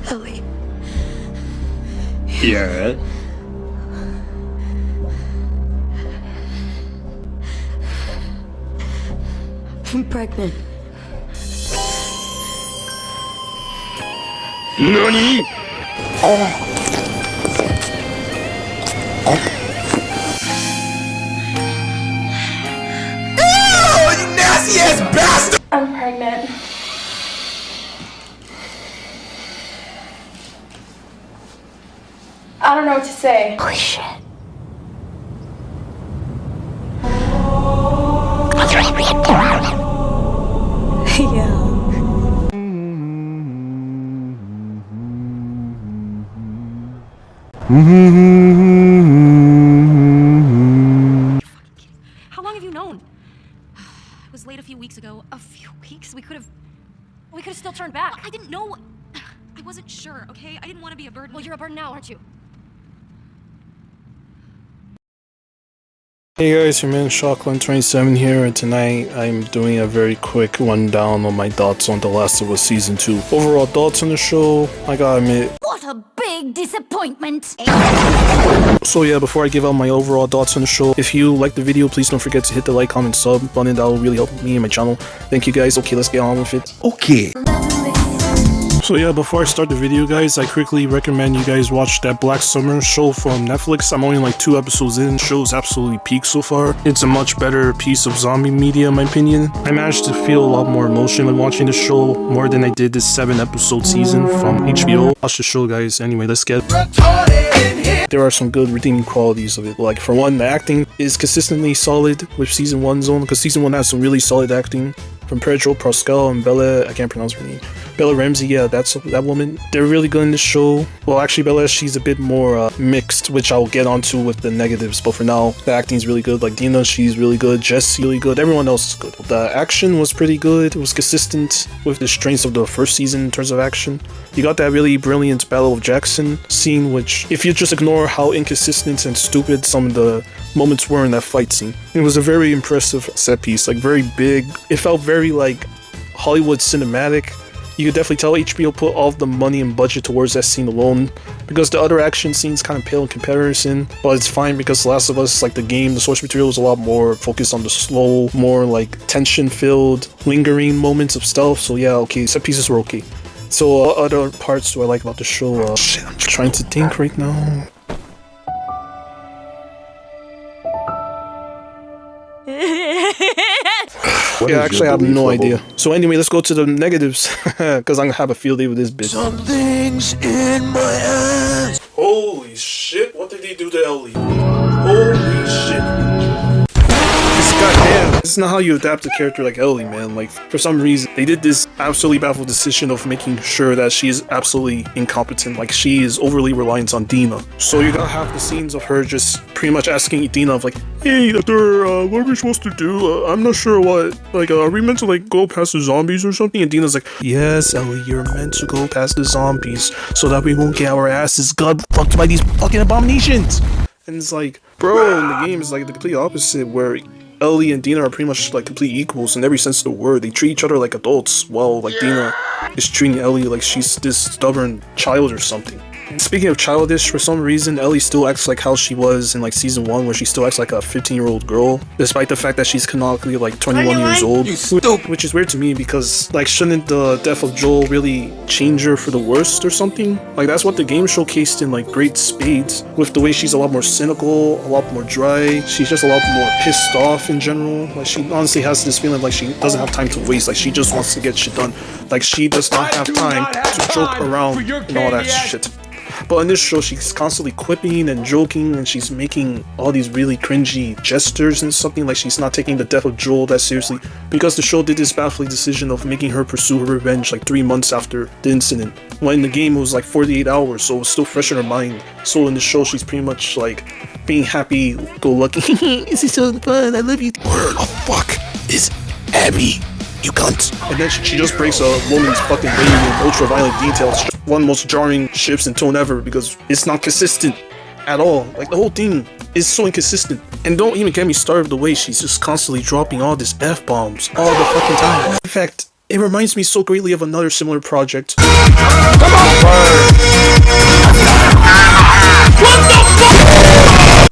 Ellie. Yeah. I'm pregnant. NANI?! Oh, you nasty ass bastard! I'm pregnant. I don't know what to say. Holy shit. Yeah. How long have you known? I was late a few weeks ago. A few weeks? We could have still turned back. I didn't know. I wasn't sure, okay? I didn't want to be a burden. Well, you're a burden now, aren't you? Hey guys, your man Shockland27 here, and tonight I'm doing a very quick rundown on my thoughts on The Last of Us Season 2. Overall thoughts on the show, I gotta admit. What a big disappointment! So yeah, before I give out my overall thoughts on the show, if you like the video, please don't forget to hit the like, comment, sub button. That will really help me and my channel. Thank you guys. Okay, let's get on with it. Okay. So yeah, before I start the video guys, I quickly recommend you guys watch that Black Summer show from Netflix. I'm only like 2 episodes in. The show's absolutely peak so far. It's a much better piece of zombie media in my opinion. I managed to feel a lot more emotion when watching the show, more than I did this 7-episode season from HBO. Watch the show guys. Anyway, let's get there are some good redeeming qualities of it. Like for one, the acting is consistently solid with season 1's own, because season 1 has some really solid acting from Pedro Pascal and Bella, I can't pronounce her name. Bella Ramsey, yeah, that's that woman. They're really good in this show. Well, actually, Bella, she's a bit more mixed, which I'll get onto with the negatives. But for now, the acting's really good. Like Dina, she's really good. Jesse, really good. Everyone else is good. The action was pretty good. It was consistent with the strengths of the first season in terms of action. You got that really brilliant Battle of Jackson scene, which, if you just ignore how inconsistent and stupid some of the moments were in that fight scene, it was a very impressive set piece. Like very big. It felt very like Hollywood cinematic. You could definitely tell HBO put all of the money and budget towards that scene alone, because the other action scenes kind of pale in comparison, but it's fine because The Last of Us, like the game, the source material was a lot more focused on the slow, more like tension-filled, lingering moments of stealth. So yeah, okay, set pieces were okay. So what other parts do I like about the show? Shit, I'm trying to think right now. Yeah, actually I have no idea. So anyway, let's go to the negatives, because I'm gonna have a field day with this bitch. Something's in my ass. Holy shit, what did he do to Ellie? Holy shit. Goddamn, this is not how you adapt a character like Ellie, man. Like, for some reason, they did this absolutely baffled decision of making sure that she is absolutely incompetent. Like, she is overly reliant on Dina. So you're gonna have the scenes of her just pretty much asking Dina of like, hey, doctor, what are we supposed to do? I'm not sure what. Like, are we meant to, like, go past the zombies or something? And Dina's like, yes, Ellie, you're meant to go past the zombies so that we won't get our asses gut fucked by these fucking abominations. And it's like, bro, in the game, it's like the complete opposite, where Ellie and Dina are pretty much like complete equals in every sense of the word. They treat each other like adults, while like Dina is treating Ellie like she's this stubborn child or something. And speaking of childish, for some reason, Ellie still acts like how she was in like season 1, where she still acts like a 15-year-old girl, despite the fact that she's canonically like 21 years old. Which is weird to me, because like, shouldn't the death of Joel really change her for the worst or something? Like, that's what the game showcased in like great spades, with the way she's a lot more cynical, a lot more dry. She's just a lot more pissed off in general. Like, she honestly has this feeling like she doesn't have time to waste. Like, she just wants to get shit done. Like, she does not have time to joke around and all that shit. But in this show, she's constantly quipping and joking, and she's making all these really cringy gestures and something. Like, she's not taking the death of Joel that seriously, because the show did this baffling decision of making her pursue her revenge like 3 months after the incident, when in the game it was like 48 hours, so it was still fresh in her mind. So in the show, she's pretty much like being happy-go-lucky. This is so fun, I love you. Where the fuck is Abby? You cunt. And then she just breaks a woman's fucking baby in ultra-violent details. One of the most jarring shifts in tone ever, because it's not consistent at all. Like, the whole thing is so inconsistent. And don't even get me started with the way she's just constantly dropping all these F-bombs all the fucking time. In fact, It reminds me so greatly of another similar project.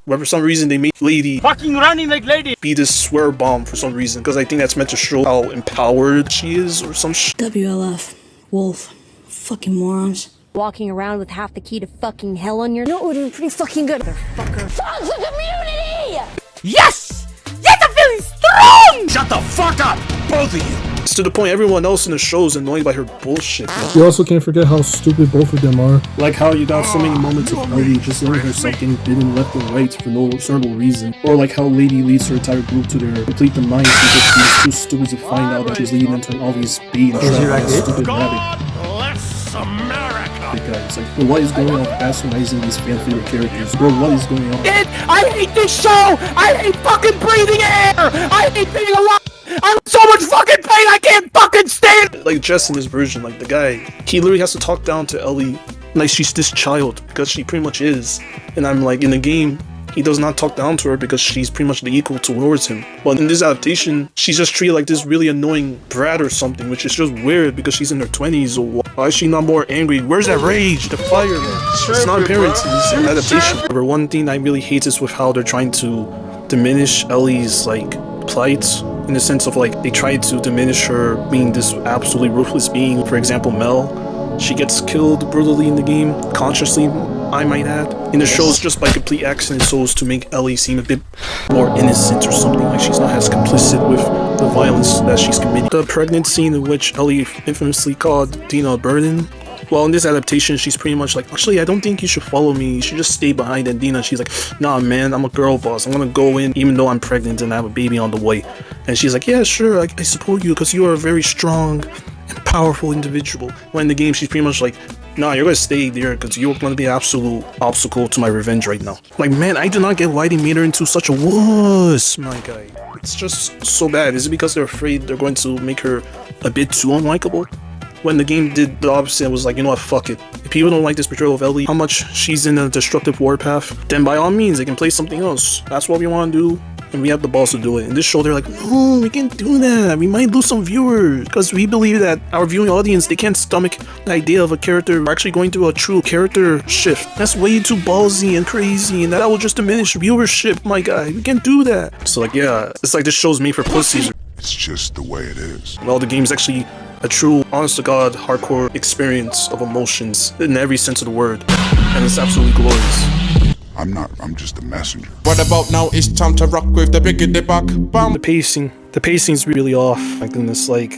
Where for some reason they made Lady Fucking running like lady. be this swear bomb for some reason, because I think that's meant to show how empowered she is or some WLF. Wolf. Fucking morons. Walking around with half the key to fucking hell on your... You know what would be pretty fucking good? Motherfucker. Sons of community! Yes! Yes, I'm feeling strong! Shut the fuck up, both of you. It's to the point everyone else in the show is annoyed by her bullshit. You also can't forget how stupid both of them are. Like how you got so many moments of Ellie just letting herself getting bitten left and right for no discernible reason. Or like how Lady leads her entire group to their complete demise because she was too stupid to find out that she was leading them to an obvious bait and trap like a stupid rabbit. Bless America. Guys, like, what is going on bastardizing these fan favorite characters? Bro, what is going on? I hate this show! I hate fucking breathing air! I hate being alive! I'm in so much fucking pain I can't fucking stand! Like Jess in this version, like the guy, he literally has to talk down to Ellie like she's this child, because she pretty much is. And I'm like, in the game, he does not talk down to her because she's pretty much the equal towards him. But in this adaptation, she's just treated like this really annoying brat or something, which is just weird because she's in her 20s. Or why is she not more angry? Where's that rage? The fire, man. It's not apparent in this adaptation. However, one thing I really hate is with how they're trying to diminish Ellie's like plight, in the sense of like they try to diminish her being this absolutely ruthless being. For example, Mel, she gets killed brutally in the game, consciously, I might add. In the show, it's just by complete accident, so as to make Ellie seem a bit more innocent or something, like she's not as complicit with the violence that she's committing. The pregnant scene in which Ellie infamously called Dina a burden. Well, in this adaptation, she's pretty much like, actually, I don't think you should follow me. You should just stay behind. And Dina, she's like, nah, man, I'm a girl boss. I'm gonna go in even though I'm pregnant and I have a baby on the way. And she's like, yeah, sure, I support you because you are a very strong and powerful individual. When in the game, she's pretty much like, nah, you're gonna stay there because you're gonna be an absolute obstacle to my revenge right now. Like, man, I do not get why they made her into such a wuss, my guy. It's just so bad. Is it because they're afraid they're going to make her a bit too unlikable? When the game did the opposite, it was like, you know what, fuck it. If people don't like this portrayal of Ellie, how much she's in a destructive warpath, then by all means, they can play something else. That's what we want to do, and we have the balls to do it. In this show, they're like, no, we can't do that. We might lose some viewers, because we believe that our viewing audience, they can't stomach the idea of a character actually going through a true character shift. That's way too ballsy and crazy, and that will just diminish viewership, my guy. We can't do that. So like, yeah, it's like this show's made for pussies. It's just the way it is. Well, the game's actually a true, honest-to-God, hardcore experience of emotions in every sense of the word, and it's absolutely glorious. I'm just a messenger. What about now? It's time to rock with the biggity buck. Bam. The pacing's really off. Like in this, like,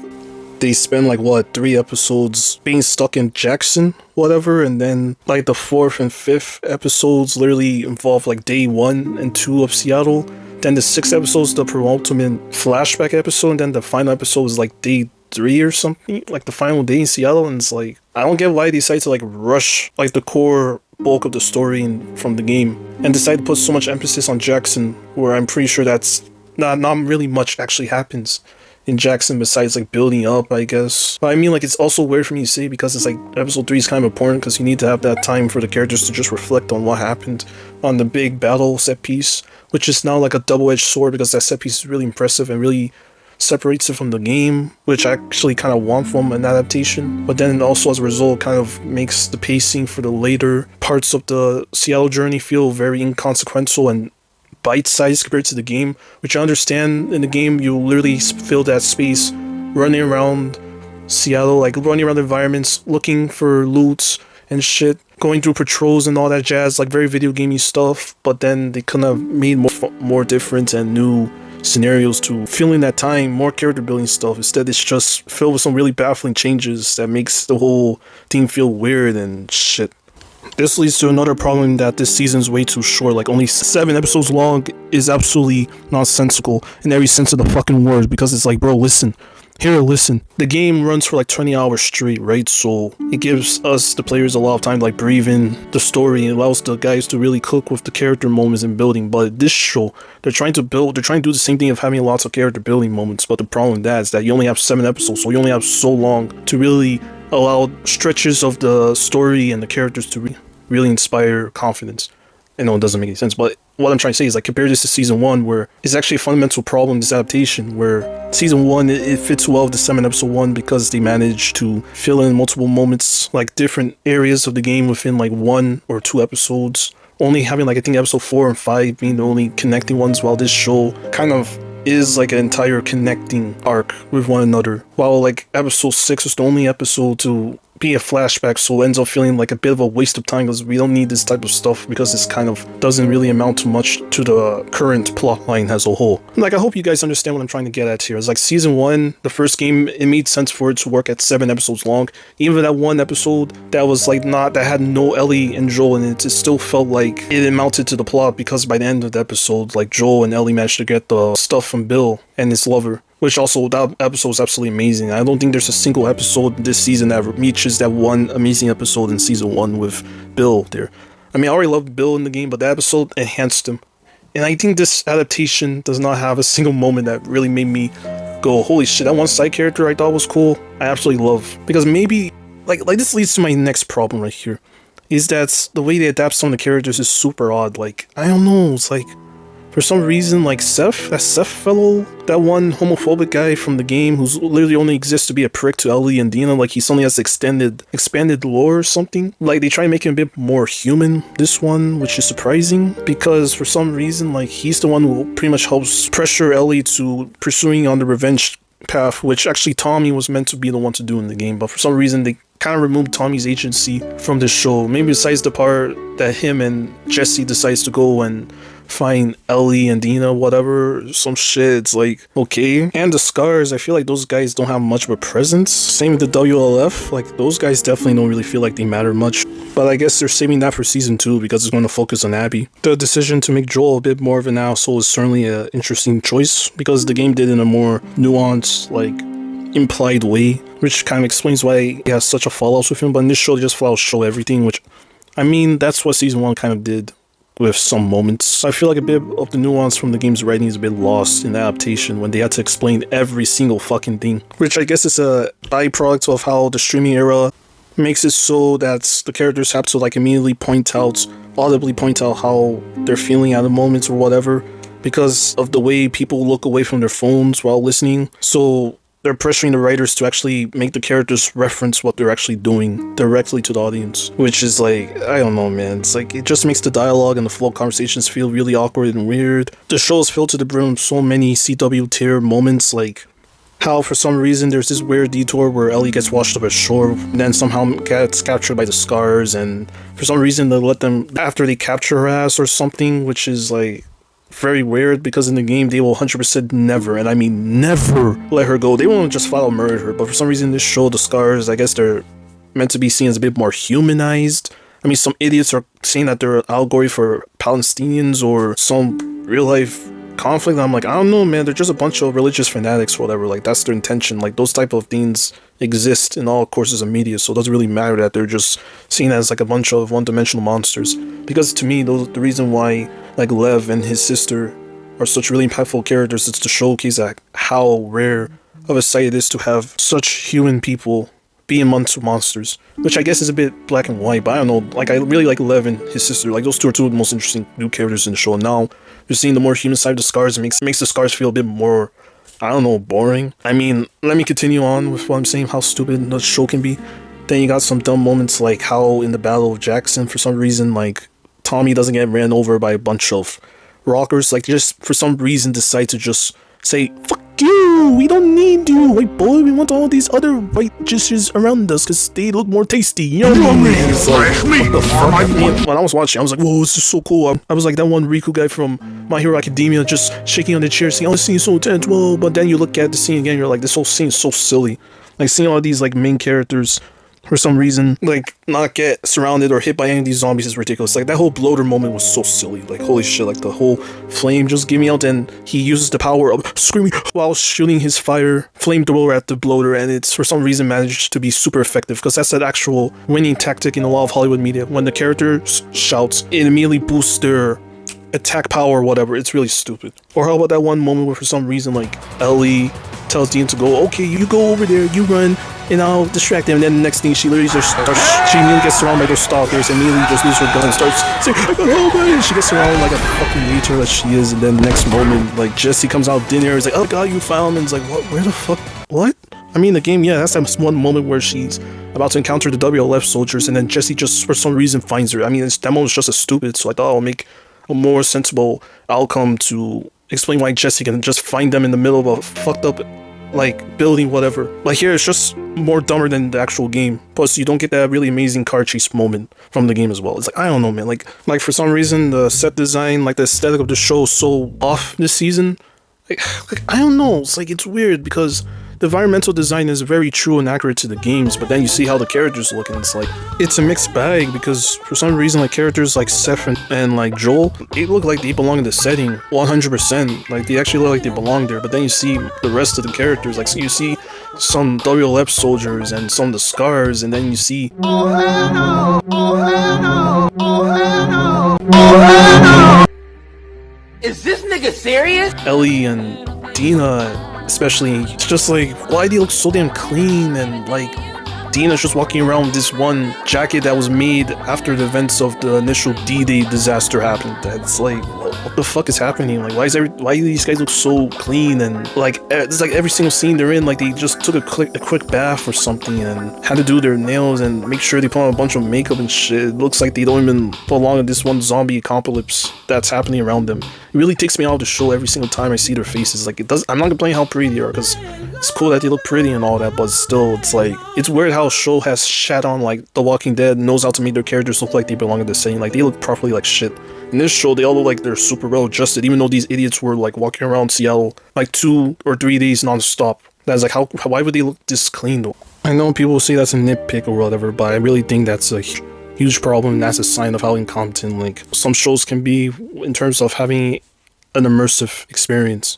they spend like what, 3 episodes being stuck in Jackson, whatever, and then like the 4th and 5th episodes literally involve like day 1 and 2 of Seattle. Then the 6th episode's the penultimate flashback episode, and then the final episode is like day 3 or something, like the final day in Seattle. And it's like, I don't get why they decide to like rush like the core bulk of the story from the game and decide to put so much emphasis on Jackson, where I'm pretty sure that's not really much actually happens in Jackson besides like building up, I guess. But I mean, like, it's also weird for me to say because it's like episode 3 is kind of important because you need to have that time for the characters to just reflect on what happened on the big battle set piece, which is now like a double-edged sword because that set piece is really impressive and really separates it from the game, which I actually kind of want from an adaptation. But then also as a result kind of makes the pacing for the later parts of the Seattle journey feel very inconsequential and bite-sized compared to the game, which I understand. In the game you literally fill that space running around Seattle, like running around the environments, looking for loots and shit, going through patrols and all that jazz, like very video gamey stuff. But then they could have made more different and new scenarios to fill in that time, more character building stuff. Instead, it's just filled with some really baffling changes that makes the whole thing feel weird and shit. This leads to another problem, that this season's way too short. Like, only 7 episodes long is absolutely nonsensical in every sense of the fucking word, because it's like, bro, listen. Listen. The game runs for like 20 hours straight, right? So it gives us, the players, a lot of time to like breathe in the story. It allows the guys to really cook with the character moments and building. But this show, they're trying to do the same thing of having lots of character building moments. But the problem with that is that you only have 7 episodes, so you only have so long to really allow stretches of the story and the characters to really inspire confidence. I know it doesn't make any sense, but what I'm trying to say is like compare this to season 1, where it's actually a fundamental problem in this adaptation, where season 1 it fits well with the 7 episode 1 because they managed to fill in multiple moments, like different areas of the game within like 1 or 2 episodes, only having like I think episode 4 and 5 being the only connecting ones, while this show kind of is like an entire connecting arc with one another, while like episode 6 was the only episode to be a flashback, so it ends up feeling like a bit of a waste of time because we don't need this type of stuff because this kind of doesn't really amount to much to the current plot line as a whole. Like, I hope you guys understand what I'm trying to get at here. It's like season 1, the first game, it made sense for it to work at 7 episodes long. Even that one episode that was like that had no Ellie and Joel in it, it still felt like it amounted to the plot because by the end of the episode, like Joel and Ellie managed to get the stuff from Bill and his lover. Which also, that episode is absolutely amazing. I don't think there's a single episode this season that reaches that one amazing episode in season 1 with Bill there. I mean, I already loved Bill in the game, but that episode enhanced him. And I think this adaptation does not have a single moment that really made me go, holy shit, that one side character I thought was cool, I absolutely love. Because maybe, like this leads to my next problem right here, is that the way they adapt some of the characters is super odd. Like, I don't know, it's like, for some reason, like that Seth fellow, that one homophobic guy from the game who's literally only exists to be a prick to Ellie and Dina, like he suddenly has expanded lore or something. Like they try to make him a bit more human, this one, which is surprising because for some reason, like he's the one who pretty much helps pressure Ellie to pursuing on the revenge path, which actually Tommy was meant to be the one to do in the game, but for some reason they kind of removed Tommy's agency from the show. Maybe besides the part that him and Jesse decides to go and find Ellie and Dina, whatever, some shit, it's like, okay. And the Scars, I feel like those guys don't have much of a presence. Same with the WLF, like those guys definitely don't really feel like they matter much. But I guess they're saving that for season 2 because it's going to focus on Abby. The decision to make Joel a bit more of an asshole is certainly an interesting choice because the game did it in a more nuanced, like, implied way, which kind of explains why he has such a fallout with him. But in this show, they just flat out show everything, which, I mean, that's what season 1 kind of did with some moments. I feel like a bit of the nuance from the game's writing is a bit lost in the adaptation when they had to explain every single fucking thing, which I guess is a byproduct of how the streaming era makes it so that the characters have to like immediately audibly point out how they're feeling at the moment or whatever because of the way people look away from their phones while listening. So they're pressuring the writers to actually make the characters reference what they're actually doing directly to the audience, which is like, I don't know, man. It's like, it just makes the dialogue and the flow of conversations feel really awkward and weird. The show is filled to the brim with so many CW tier moments, like how for some reason there's this weird detour where Ellie gets washed up ashore and then somehow gets captured by the Scars, and for some reason they let them after they capture her ass or something, which is like very weird because in the game they will 100% never, and I mean never, let her go. They won't just flat out murder her, but for some reason in this show, the Scars, I guess they're meant to be seen as a bit more humanized. I mean, some idiots are saying that they're an allegory for Palestinians or some real life conflict. And I'm like, I don't know, man, they're just a bunch of religious fanatics or whatever. Like, that's their intention. Like, those type of things exist in all courses of media, so it doesn't really matter that they're just seen as like a bunch of one-dimensional monsters. Because to me, the reason why like Lev and his sister are such really impactful characters is to showcase like how rare of a sight it is to have such human people be amongst monsters, which I guess is a bit black and white, but I don't know, like I really like Lev and his sister. Like those two are two of the most interesting new characters in the show, and now you're seeing the more human side of the Scars. It makes the Scars feel a bit more, I don't know, boring. I mean, let me continue on with what I'm saying, how stupid the show can be. Then you got some dumb moments like how in the Battle of Jackson, for some reason, like Tommy doesn't get ran over by a bunch of rockers. Like, just for some reason decide to just say, fuck you, we don't need you, white boy, we want all these other white dishes around us because they look more tasty. You know what I mean? It's like, what the fuck? I mean, when I was watching, I was like, whoa, this is so cool. I was like that one Riku guy from My Hero Academia just shaking on the chair saying, oh, this scene is so intense, whoa. But then you look at the scene again, you're like, this whole scene is so silly. Like, seeing all these like main characters for some reason like not get surrounded or hit by any of these zombies is ridiculous. Like that whole bloater moment was so silly. Like holy shit, like the whole flame just give me out, and he uses the power of screaming while shooting his fire flamethrower at the bloater, and it's for some reason managed to be super effective because that's an actual winning tactic in a lot of Hollywood media. When the character shouts, it immediately boosts their attack power or whatever. It's really stupid. Or how about that one moment where for some reason like Ellie tells Dean to go, okay, you go over there, you run, and I'll distract them. And then the next thing, she literally just starts, she immediately gets surrounded by those stalkers and immediately just loses her gun and starts saying, I got help, man. She gets surrounded like a fucking retard that she is. And then the next moment, like, Jesse comes out of dinner, is like, oh god, you found me. And it's like, what, where the fuck, what? I mean, the game, yeah, that's that one moment where she's about to encounter the WLF soldiers, and then Jesse just, for some reason, finds her. I mean, that moment's just as stupid, so I thought I'll make a more sensible outcome to explain why Jesse can just find them in the middle of a fucked up, like, building, whatever. Like, here, it's just more dumber than the actual game. Plus, you don't get that really amazing car chase moment from the game as well. It's like, I don't know, man. Like for some reason, the set design, like, the aesthetic of the show is so off this season. Like, I don't know. It's like, it's weird because the environmental design is very true and accurate to the games, but then you see how the characters look, and it's like, it's a mixed bag, because for some reason, like, characters like Seth and like Joel, they look like they belong in the setting 100%. Like, they actually look like they belong there, but then you see the rest of the characters, like, so you see some WLF soldiers and some of the scars, and then you see Is this nigga serious? Ellie and Dina. Especially, it's just like, why do they look so damn clean? And like, Dina's just walking around with this one jacket that was made after the events of the initial D-Day disaster happened. That's like, what the fuck is happening? Like, why do these guys look so clean? And like, it's like every single scene they're in, like they just took a quick bath or something and had to do their nails and make sure they put on a bunch of makeup and shit. It looks like they don't even belong in this one zombie apocalypse that's happening around them. It really takes me out of the show every single time I see their faces. Like, it does. I'm not complaining how pretty they are, because it's cool that they look pretty and all that, but still, it's like, it's weird how a show has shat on like The Walking Dead, knows how to make their characters look like they belong in the setting. Like, they look properly like shit. In this show, they all look like they're super well adjusted, even though these idiots were like walking around Seattle like 2 or 3 days non-stop. That's like, why would they look this clean though? I know people say that's a nitpick or whatever, but I really think that's a huge problem, and that's a sign of how incompetent like some shows can be in terms of having an immersive experience.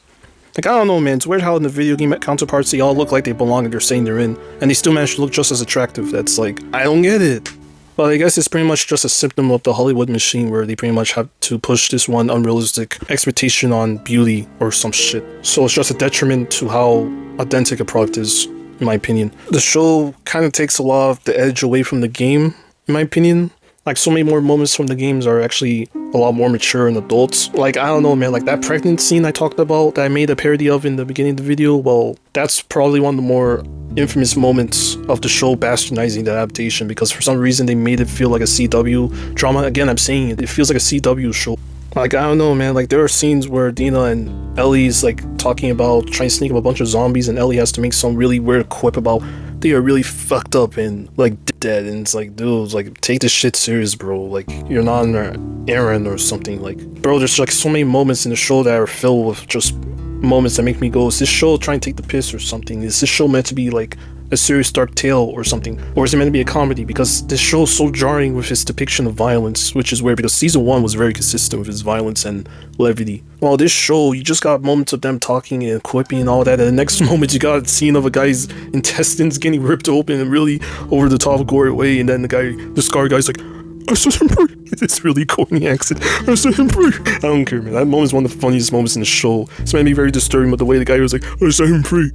Like, I don't know, man, it's weird how in the video game counterparts they all look like they belong and they're saying they're in, and they still manage to look just as attractive. That's like, I don't get it. But I guess it's pretty much just a symptom of the Hollywood machine, where they pretty much have to push this one unrealistic expectation on beauty or some shit. So it's just a detriment to how authentic a product is, in my opinion. The show kind of takes a lot of the edge away from the game, in my opinion. Like, so many more moments from the games are actually a lot more mature and adults. Like, I don't know, man, like that pregnant scene I talked about that I made a parody of in the beginning of the video, well, that's probably one of the more infamous moments of the show bastardizing the adaptation, because for some reason they made it feel like a CW drama. Again, I'm saying it feels like a CW show. Like, I don't know, man, like there are scenes where Dina and Ellie's like talking about trying to sneak up a bunch of zombies, and Ellie has to make some really weird quip about they are really fucked up and like dead, and it's like, dude, like take this shit serious, bro. Like, you're not on an errand or something. Like, bro, there's like so many moments in the show that are filled with just moments that make me go, is this show trying to take the piss or something? Is this show meant to be like a serious dark tale or something, or is it meant to be a comedy? Because this show is so jarring with its depiction of violence, which is weird because season 1 was very consistent with its violence and levity. While this show, you just got moments of them talking and quipping and all that, and the next moment you got a scene of a guy's intestines getting ripped open in a really over the top gory way, and then the scar guy's like, I set him free. It's really corny accent. I set him free. I don't care, man. That moment is one of the funniest moments in the show. It's meant to be very disturbing, but the way the guy was like, I set him free,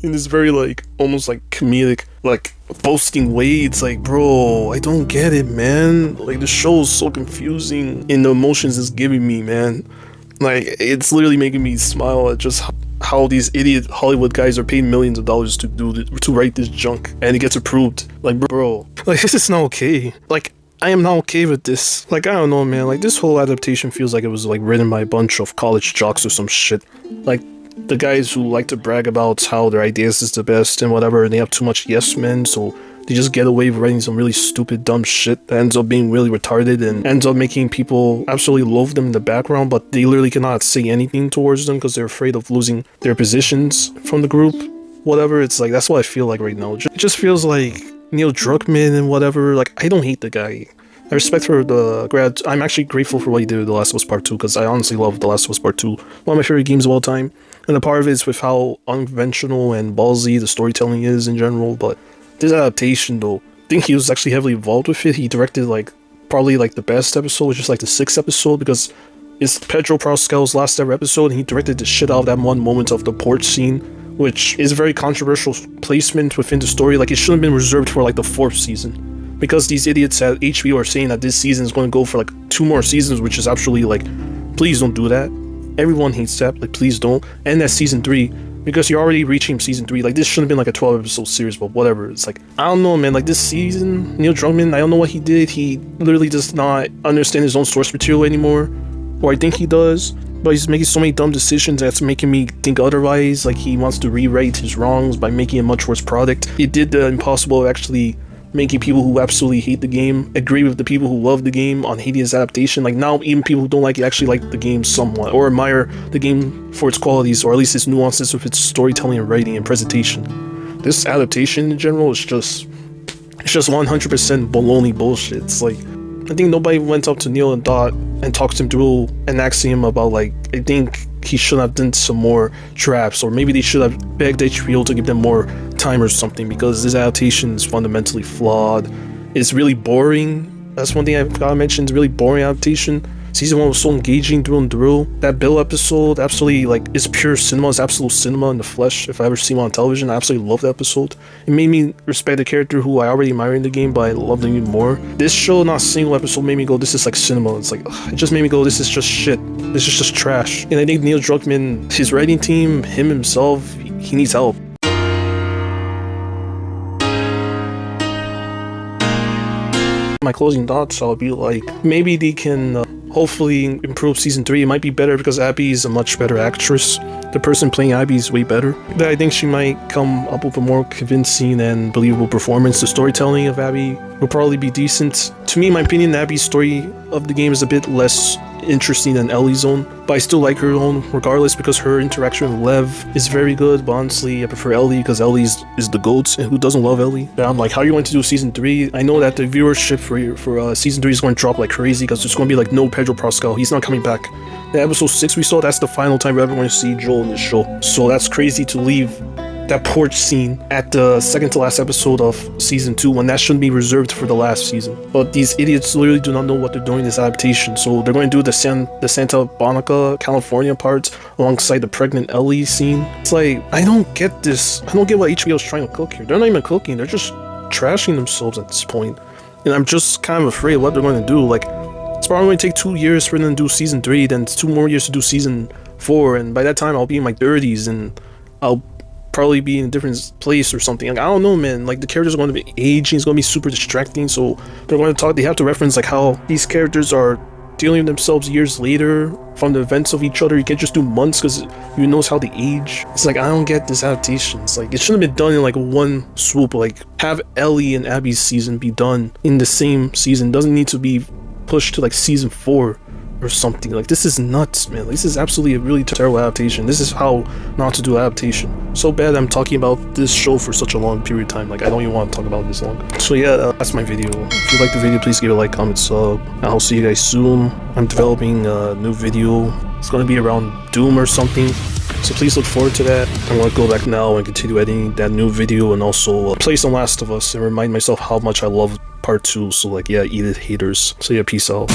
in this very like almost like comedic, like boasting way, it's like, bro, I don't get it, man. Like, the show is so confusing in the emotions it's giving me, man. Like, it's literally making me smile at just how these idiot Hollywood guys are paid millions of dollars to write this junk, and it gets approved. Like, bro, like, this is not okay. Like, I am not okay with this. Like, I don't know, man. Like, this whole adaptation feels like it was like written by a bunch of college jocks or some shit. Like, the guys who like to brag about how their ideas is the best and whatever, and they have too much yes men, so they just get away with writing some really stupid, dumb shit that ends up being really retarded and ends up making people absolutely loathe them in the background, but they literally cannot say anything towards them because they're afraid of losing their positions from the group. Whatever, it's like, that's what I feel like right now. It just feels like Neil Druckmann and whatever. Like, I don't hate the guy. I respect for the grad. I'm actually grateful for what he did with The Last of Us Part 2, because I honestly love The Last of Us Part 2. One of my favorite games of all time. And a part of it is with how unconventional and ballsy the storytelling is in general. But this adaptation, though, I think he was actually heavily involved with it. He directed like probably like the best episode, which is like the 6th episode, because it's Pedro Pascal's last ever episode, and he directed the shit out of that one moment of the porch scene which is a very controversial placement within the story. Like, it shouldn't have been reserved for like the 4th season, because these idiots at HBO are saying that this season is going to go for like 2 more seasons, which is absolutely like, please don't do that. Everyone hates that. Like, please don't. And that's season 3, because you're already reaching season 3. Like, this shouldn't have been like a 12 episode series, but whatever. It's like, I don't know, man. Like, this season, Neil Druckmann, I don't know what he did. He literally does not understand his own source material anymore, or I think he does, but he's making so many dumb decisions that's making me think otherwise. Like, he wants to rewrite his wrongs by making a much worse product. He did the impossible of actually making people who absolutely hate the game agree with the people who love the game on hating its adaptation. Like, now even people who don't like it actually like the game somewhat, or admire the game for its qualities, or at least its nuances with its storytelling and writing and presentation. This adaptation in general is just 100% baloney bullshit. It's like, I think nobody went up to Neil and Dot and talked him through and asked him about, like, I think he should have done some more drafts, or maybe they should have begged HBO to give them more time or something, because this adaptation is fundamentally flawed. It's really boring. That's one thing I've got to mention. It's really boring adaptation. Season 1 was so engaging through and through. That Bill episode absolutely, like, is pure cinema. It's absolute cinema in the flesh. If I ever see one on television, I absolutely love that episode. It made me respect the character who I already admire in the game, but I loved him even more. This show, not a single episode, made me go, this is like cinema. It's like, ugh, it just made me go, this is just shit. This is just trash. And I think Neil Druckmann, his writing team, him himself, he needs help. My closing thoughts, I'll be like, maybe they can hopefully improve season 3. It might be better because Abby is a much better actress. The person playing Abby is way better. But I think she might come up with a more convincing and believable performance. The storytelling of Abby will probably be decent. To me, in my opinion, Abby's story of the game is a bit less interesting than Ellie's own, but I still like her own regardless, because her interaction with Lev is very good. But honestly, I prefer Ellie because Ellie is the GOAT, and who doesn't love Ellie? But I'm like, how are you going to do season 3? I know that the viewership for season 3 is going to drop like crazy, because there's going to be like no Pedro Pascal. He's not coming back. The episode 6 we saw, that's the final time we're ever going to see Joel in this show. So that's crazy to leave that porch scene at the second to last episode of season 2, when that shouldn't be reserved for the last season. But these idiots literally do not know what they're doing in this adaptation, so they're going to do the Santa Monica, California parts alongside the pregnant Ellie scene. It's like, I don't get this. I don't get what HBO is trying to cook here. They're not even cooking, they're just trashing themselves at this point. And I'm just kind of afraid of what they're going to do. Like, it's probably going to take 2 years for them to do season 3, then 2 more years to do season 4, and by that time I'll be in my 30s and I'll probably be in a different place or something. Like, I don't know, man. Like, the characters are going to be aging. It's going to be super distracting. So they're going to talk. They have to reference like how these characters are dealing with themselves years later from the events of each other. You can't just do months, because you knows how they age. It's like, I don't get this adaptation. It's like, it shouldn't have been done in like one swoop. Like, have Ellie and Abby's season be done in the same season. It doesn't need to be pushed to like season 4 or something. Like, this is nuts, man. This is absolutely a really terrible adaptation. This is how not to do adaptation. So bad I'm talking about this show for such a long period of time. Like, I don't even want to talk about it this long. So yeah, that's my video. If you like the video, please give it a like, comment, sub. I'll see you guys soon. I'm developing a new video. It's gonna be around Doom or something, so please look forward to that. I'm gonna go back now and continue editing that new video, and also play some Last of Us and remind myself how much I love part 2. So like, yeah, eat it, haters. So yeah, peace out.